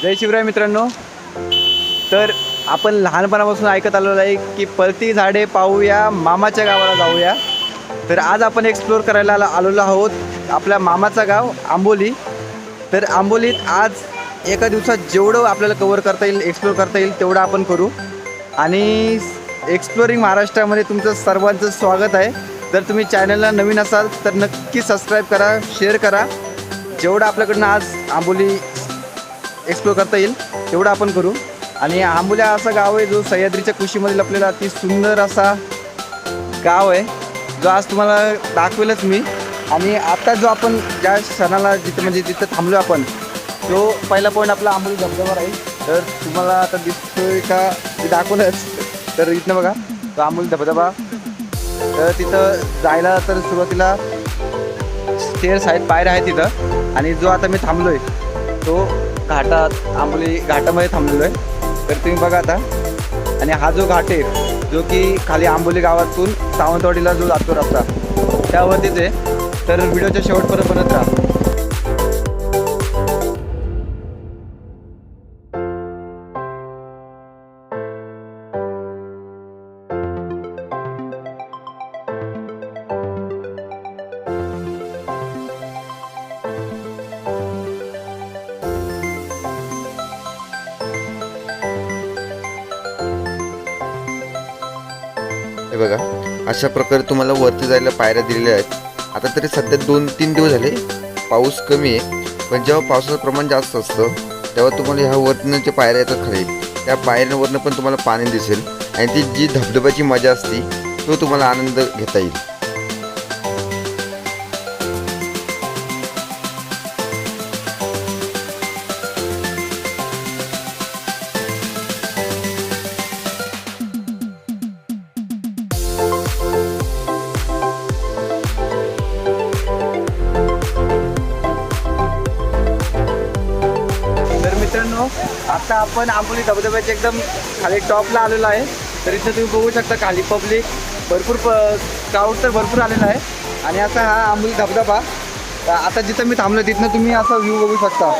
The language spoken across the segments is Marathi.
जय शिवराय मित्रांनो. तर आपण लहानपणापासून ऐकत आलेलो आहे की पळती झाडे पाहूया, मामाच्या गावाला जाऊया. तर आज आपण एक्सप्लोअर करायला आलेलो आहोत आपल्या मामाचं गाव आंबोली. तर आंबोलीत आज एका दिवसात जेवढं आपल्याला कव्हर करता येईल, एक्सप्लोअर करता येईल तेवढं आपण करू. आणि एक्सप्लोरिंग महाराष्ट्रामध्ये तुमचं सर्वांचं स्वागत आहे. जर तुम्ही चॅनलला नवीन असाल तर नक्की सबस्क्राईब करा, शेअर करा. जेवढं आपल्याकडनं आज आंबोली एक्सप्लोअर करता येईल तेवढं आपण करू. आणि आंबोली हा असा गाव आहे जो सह्याद्रीच्या कुशीमधील आपल्याला अति सुंदर असा गाव आहे, जो आज तुम्हाला दाखवेलच मी. आणि आता जो आपण ज्या क्षणाला जिथं थांबलो आपण, तो पहिला पॉईंट आपला आंबोली धबधबा आहे. तर तुम्हाला आता दिसतोय का ते दाखवलंच. तर इथनं बघा तो आंबोली धबधबा. तर तिथं जायला तर सुरुवातीला स्टेअर्स आहेत, पायऱ्या आहेत तिथं. आणि जो आता मी थांबलो आहे तो आंबोली घाटामध्ये थांबलेलो आहे. तर तुम्ही बघा आता. आणि हा जो घाट आहे जो की खाली आंबोली गावातून सावंतवाडीला जो जातो रस्ता, त्यावरतीच आहे. तर व्हिडिओच्या शेवटपर्यंत बनत राहा. हे बघा, अशा प्रकारे तुम्हाला वरती जायला पायऱ्या दिलेल्या आहेत. आता तरी सध्या 2-3 दिवस झाले पाऊस कमी आहे, पण जेव्हा पावसाचं प्रमाण जास्त असतं तेव्हा तुम्हाला ह्या वरतीनं जे पायऱ्या येतात खाली, त्या पायऱ्यांवरनं पण तुम्हाला पाणी दिसेल. आणि ती जी धबधब्याची मजा असते तो तुम्हाला आनंद घेता येईल. मित्रांनो, आता आपण आंबोली धबधब्याच्या एकदम खाली टॉपला आलेलो आहे. तर इथं तुम्ही बघू शकता खाली पब्लिक भरपूर, क्राऊड तर भरपूर आलेला आहे. आणि असा हा आंबोली धबधबा. आता जिथं मी थांबलो तिथनं तुम्ही असा व्ह्यू बघू शकता.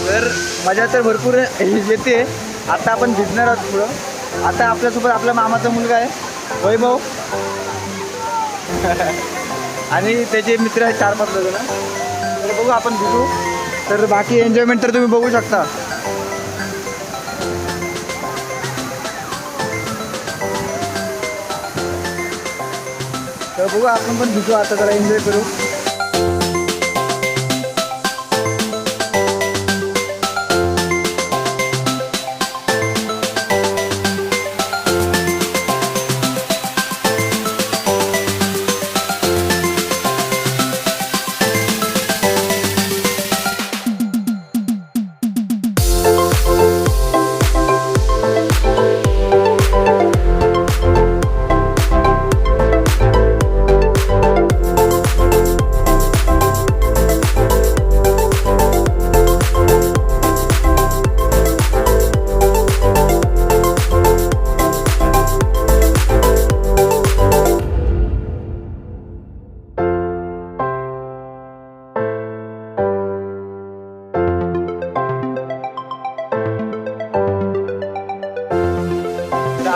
तर मजा तर भरपूर येते. आता आपण भिजणार आहोत पुढं. आता आपल्यासोबत आपल्या मामाचा मुलगा आहे वैभव आणि त्याचे मित्र आहेत 4-5 जण. तर बघू आपण भिजू. तर बाकी एन्जॉयमेंट तर तुम्ही बघू शकता. तर बघू आपण पण भिजू आता, जरा एन्जॉय करू.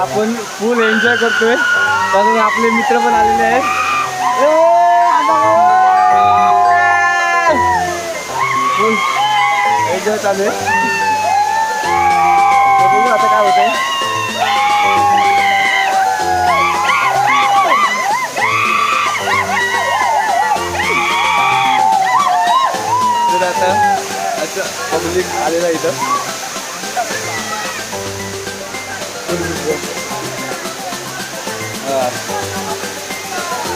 आपण फुल एन्जॉय करतोय, कारण आपले मित्र पण आलेले आहेत. फुल एन्जॉय चालू आहे. बघू आता काय होतंय. तर आता असं पब्लिक आलेलं आहे इथं.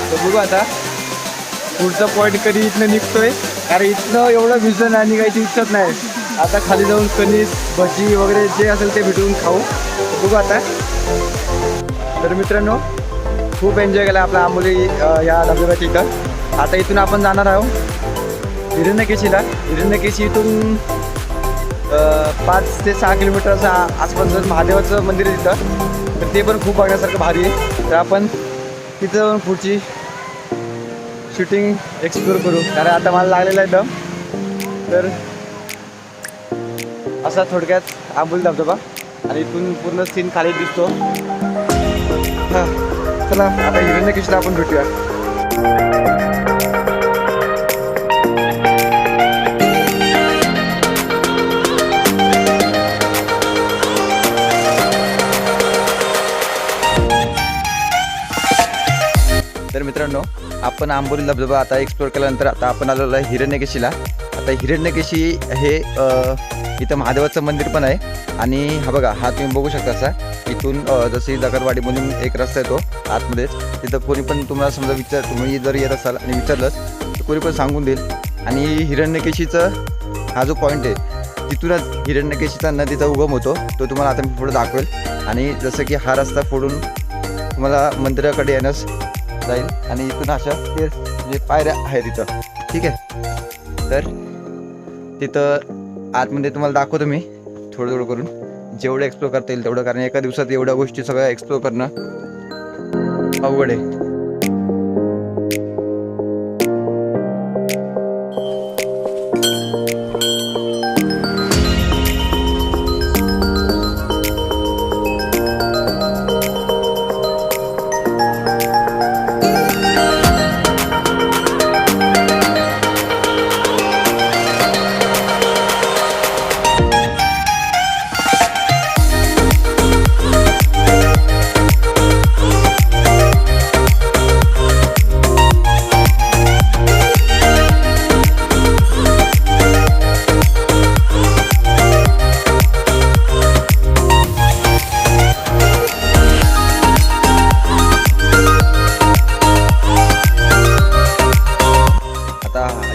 तर बघू आता पुढचा पॉईंट कधी इथनं निघतोय, कारण इथनं एवढं भिजलं नाही, निघायची इच्छाच नाही. आता खाली जाऊन कणीस, भजी वगैरे जे असेल ते भेटून खाऊ. बघू आता. तर मित्रांनो, खूप एन्जॉय केला आपला आंबोली या धबधब्याच्या इथं. आता इथून आपण जाणार आहोत हिरण्यकेशीला. हिरण्यकेशी इथून 5 ते 6 किलोमीटरचा आसपास महादेवाचं मंदिर आहे तिथं. तर ते पण खूप बघण्यासारखं भारी आहे. तर आपण तिथं जाऊन पुढची शूटिंग एक्सप्लोर करू, कारण आता मला लागलेला आहे दम. तर असा थोडक्यात आंबोली धबधबा आणि इथून पूर्ण सीन खाली दिसतो. हां चला आता हिरण्यकेशीला आपण भेटूया. तर मित्रांनो, आपण आंबोली धबधबा आता एक्सप्लोर केल्यानंतर आता आपण आलेलो आहे हिरण्यकेशीला. आता हिरण्यकेशी हे इथं महादेवाचं मंदिर पण आहे. आणि हा बघा, हा तुम्ही बघू शकता असा इथून जशी दगडवाडीमधून एक रस्ता येतो आतमध्येच. तिथं कोणी पण तुम्हाला समजा तुम्ही जर येत असाल आणि विचारलंच तर कोणी पण सांगून देईल. आणि हिरण्यकेशीचं हा जो पॉईंट आहे तिथूनच हिरण्यकेशीचा नदीचा उगम होतो, तो तुम्हाला आता मी पुढे दाखवेल. आणि जसं की हा रस्ता फोडून तुम्हाला मंदिराकडे येण्यास जाईल आणि इथून अशा म्हणजे पायऱ्या आहेत तिथं. ठीक आहे, तर तिथं आतमध्ये तुम्हाला दाखवतो मी थोडं थोडं करून, जेवढं एक्सप्लोर करता येईल तेवढं, कारण एका दिवसात एवढ्या गोष्टी सगळ्या एक्सप्लोर करणं अवघड आहे.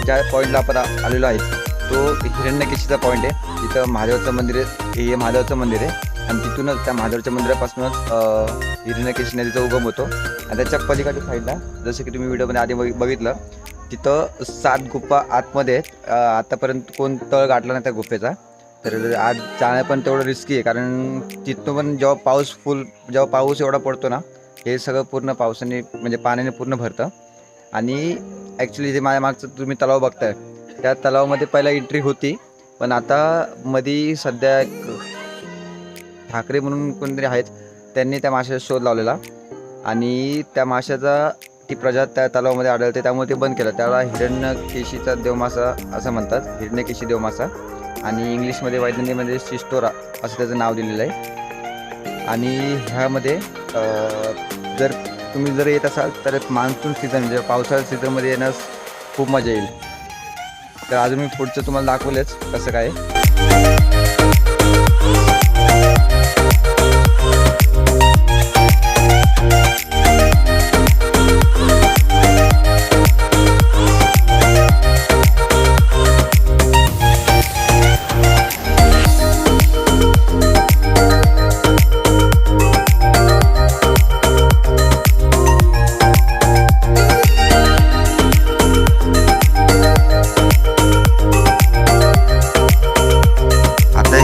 ज्या पॉईंटला आपण आलेलो आहे तो हिरण्यकेशीचा पॉईंट आहे. तिथं महादेवाचं मंदिर आहे, हे महादेवाचं मंदिर आहे. आणि तिथूनच त्या महादेवाच्या मंदिरापासूनच हिरण्यकेशी नदीचा उगम होतो. आणि त्याच्या पलीकडच्या साईडला जसं की तुम्ही व्हिडिओमध्ये आधी बघितलं, तिथं 7 गुफा आतमध्ये आहेत. आतापर्यंत कोण तळ गाठला नाही त्या गुफेचा. तर आज जाणं पण तेवढं रिस्की आहे, कारण तिथं पण जेव्हा पाऊस एवढा पडतो ना, हे सगळं पूर्ण पावसाने म्हणजे पाण्याने पूर्ण भरतं. आणि ॲक्च्युली जे माझ्या मागचं तुम्ही तलाव बघताय, त्या तलावामध्ये पहिला एंट्री होती, पण आता मध्ये सध्या एक ठाकरे म्हणून कोणतरी आहेत, त्यांनी त्या माशाचा शोध लावलेला आणि त्या माशाचा ती प्रजात त्या तलावामध्ये आढळते, त्यामुळे ते बंद केलं. त्याला हिरण्यकेशीचा देवमासा असं म्हणतात, हिरण्यकेशी देवमासा. आणि इंग्लिशमध्ये वैज्ञानिकमध्ये शिस्टोरा असं त्याचं नाव दिलेलं आहे. आणि ह्यामध्ये जर तुम्ही जर येत असाल तर मान्सून सीझन म्हणजे पावसाळ्या सीझनमध्ये येण्यास खूप मजा येईल. तर अजून मी पुढचं तुम्हाला दाखवलेच कसं काय.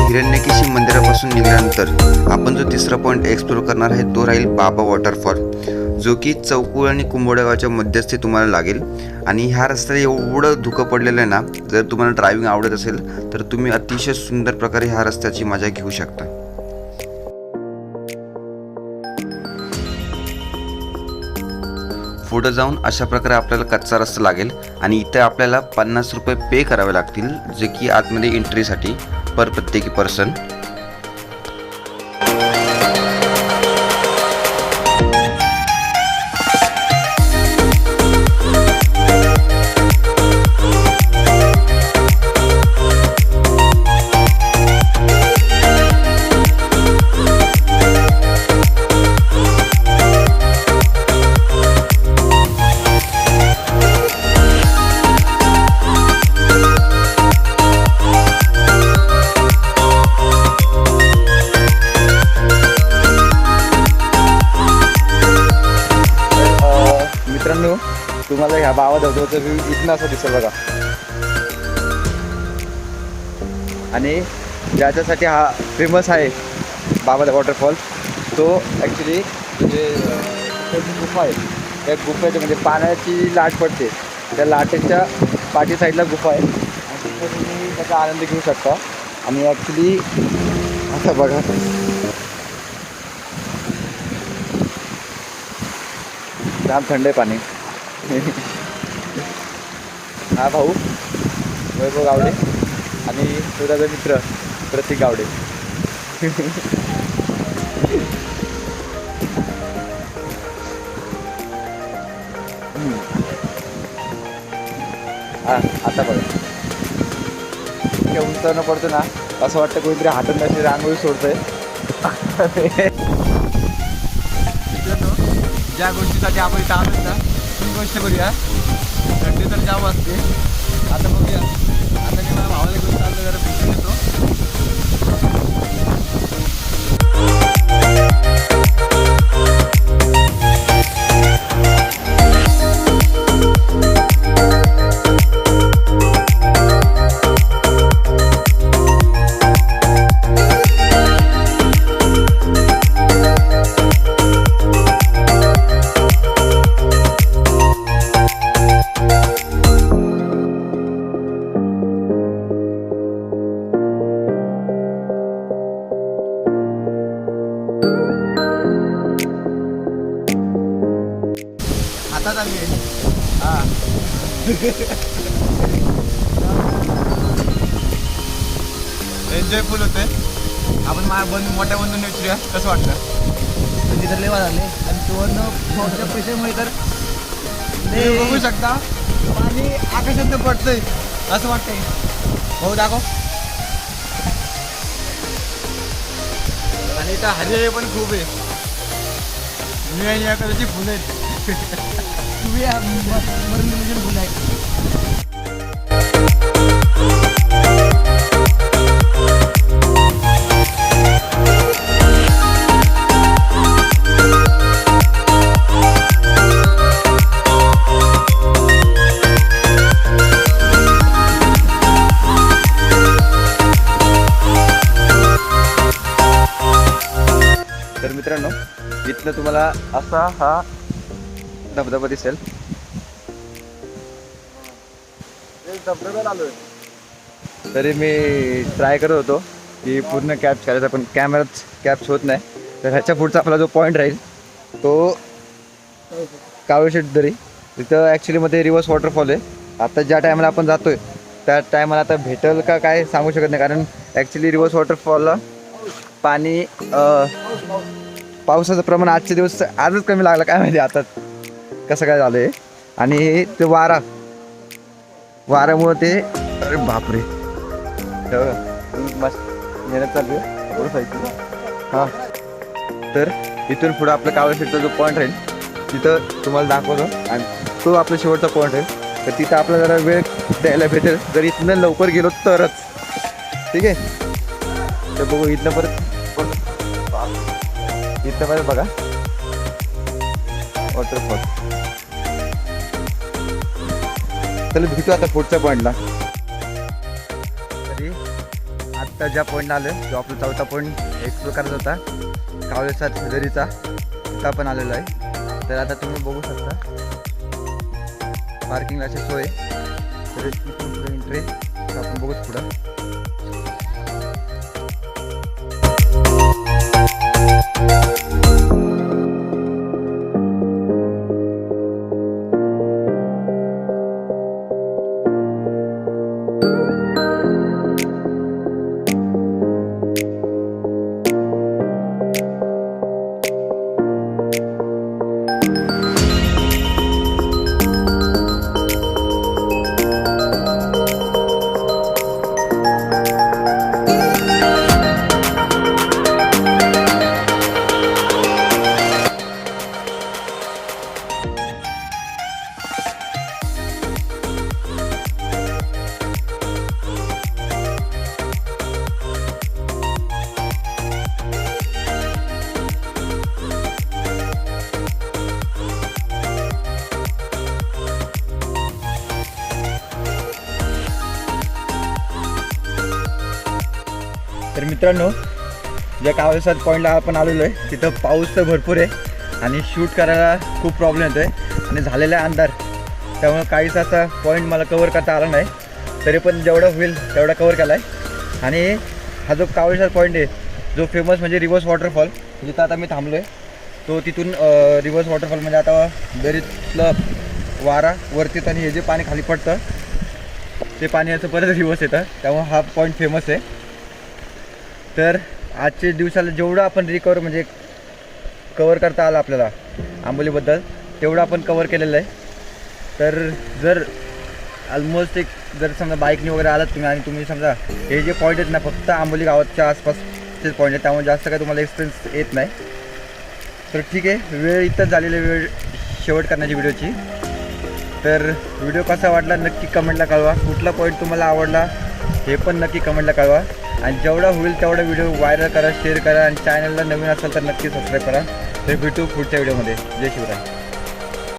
हिरण्यकेशी मंदिरापासून निघाल्यानंतर आपण जो तिसरा पॉईंट एक्सप्लोर करणार आहे तो राहील बाबा वॉटरफॉल, जो की चौकुळ आणि कुंभोड्या गावच्या मध्यस्थी तुम्हाला लागेल. आणि ह्या रस्त्याला एवढं धुकं पडलेलं आहे ना, जर तुम्हाला ड्रायव्हिंग आवडत असेल तर तुम्ही अतिशय सुंदर प्रकारे ह्या रस्त्याची मजा घेऊ शकता. पुढे जाऊन अशा प्रकारे आपल्याला कच्चा रस्ता लागेल आणि इथे आपल्याला 50 रुपये पे करावे लागतील, जे की आतमध्ये एंट्रीसाठी पर प्रत्येकी पर्सन. मित्रांनो, तुम्हाला ह्या बाबा धबधब्याचा व्ह्यू इथनं असं दिसेल बघा. आणि ज्याच्यासाठी हा फेमस आहे बाबा वॉटरफॉल, तो ॲक्च्युली म्हणजे गुफा आहे, त्या गुफेचे म्हणजे पाण्याची लाट पडते त्या लाटेच्या पाठी साईडला गुफा आहे आणि तिथं तुम्ही त्याचा आनंद घेऊ शकता. आणि ॲक्च्युली आता बघा जाम थंड आहे पाणी. हा भाऊ वैभव गावडे आणि तो त्याचा मित्र प्रतीक गावडे. हा आता बघा उंचावणं पडतो ना असं वाटतं कोणीतरी हातात अशी रांगोळी सोडतंय. ज्या गोष्टीसाठी आपण इथं आलो ना ती गोष्ट करूया. थंडी तर जाम असते. आता बघूया आता मी मला भावाला घेऊन चाललो जरा फिरून येतो. एन्जॉय फुल होते. आपण मोठ्या बंधून विचारूया कसं वाटतं. थंडी तर लेवा झाले आणि तुझ्या पैशामुळे तर तुम्ही बघू शकता पाणी आकाशात पडतंय असं वाटतंय. भाऊ दाखव. आणि इथं हरियाळी पण खूप आहे. निळ्या कलरची फुलं आहेत. तुम्ही मरण फुल आहे. तर मित्रांनो इथनं तुम्हाला असा हा धबधबा दिसेल. धबधब्याला आलोय तरी मी ट्राय करत होतो की पूर्ण कॅप्च करायचा पण कॅमेराच कॅप्च होत नाही. तर ह्याच्या पुढचा आपला जो पॉईंट राहील तो कावळशेट दरी. तिथं ॲक्च्युलीमध्ये रिव्हर्स वॉटरफॉल आहे. आता ज्या टायमाला आपण जातोय त्या टायमाला आता भेटेल का काय सांगू शकत नाही कारण ॲक्च्युली रिव्हर्स वॉटरफॉलला पाणी पावसाचं प्रमाण आजचे दिवस आजच कमी लागलं काय माहिती आता कसं काय झालं आहे. आणि ते वाऱ्यामुळं ते अरे बापरे मस्त मेहनत चालू आहे थोडं साहित्य. हां तर इथून पुढं आपलं कावळशेटचा जो पॉईंट राहील तिथं तुम्हाला दाखवतो आणि तो आपला शेवटचा पॉईंट राहील. तर तिथं आपल्याला जरा वेळ द्यायला भेटेल जर इथनं लवकर गेलो तरच. ठीक आहे तर बघू इथनं परत इथं परत बघा वॉटरफॉल. चला भेटू आता पुढच्या पॉईंटला. तरी आत्ता ज्या पॉईंटला आलं जो आपला चौथा पॉईंट एक्सप्लोर करायचा होता कावळशेट दरीचा तिथं पण आलेलो आहे. तर आता तुम्ही बघू शकता पार्किंगला अशी सोय. तर इथून पुढे एंट्री आपण बघूच पुढं. तर मित्रांनो ज्या कावळशेट पॉईंटला आपण आलेलो आहे तिथं पाऊस तर भरपूर आहे आणि शूट करायला खूप प्रॉब्लेम येतो आहे आणि झालेला अंधार त्यामुळे काहीच असा पॉईंट मला कवर करता आला नाही, तरी पण जेवढा होईल तेवढा कवर केला आहे. आणि हा जो कावळशेत पॉईंट आहे जो फेमस म्हणजे रिव्हर्स वॉटरफॉल, जिथं आता मी थांबलो आहे, तो तिथून रिव्हर्स वॉटरफॉल म्हणजे आता दरीतलं वारा वरती आणि हे जे पाणी खाली पडतं ते पाणी याचं परत रिव्हर्स येतं, त्यामुळे हा पॉईंट फेमस आहे. तर आजच्या दिवसाला जेवढं आपण रिकवर म्हणजे कवर करता आलं आपल्याला आंबोलीबद्दल तेवढं आपण कवर केलेलं आहे. तर जर ऑलमोस्ट जर समजा बाईकने वगैरे आलात तुम्ही आणि तुम्ही समजा हे जे पॉईंट आहेत ना फक्त आंबोली गावाच्या आसपासचेच पॉईंट आहेत, त्यामुळे जास्त काय तुम्हाला एक्सपिरियन्स येत नाही. तर ठीक आहे, वेळ इथंच झालेली वेळ शेवट करण्याची व्हिडिओची. तर व्हिडिओ कसा वाटला नक्की कमेंटला कळवा, कुठला पॉईंट तुम्हाला आवडला हे पण नक्की कमेंटला कळवा. आणि जेवढा होईल तेवढा व्हिडिओ व्हायरल करा, शेअर करा आणि चॅनलला नवीन असेल तर नक्की सबस्क्राईब करा. तर भेटू पुढच्या व्हिडिओमध्ये. जय शिवराय.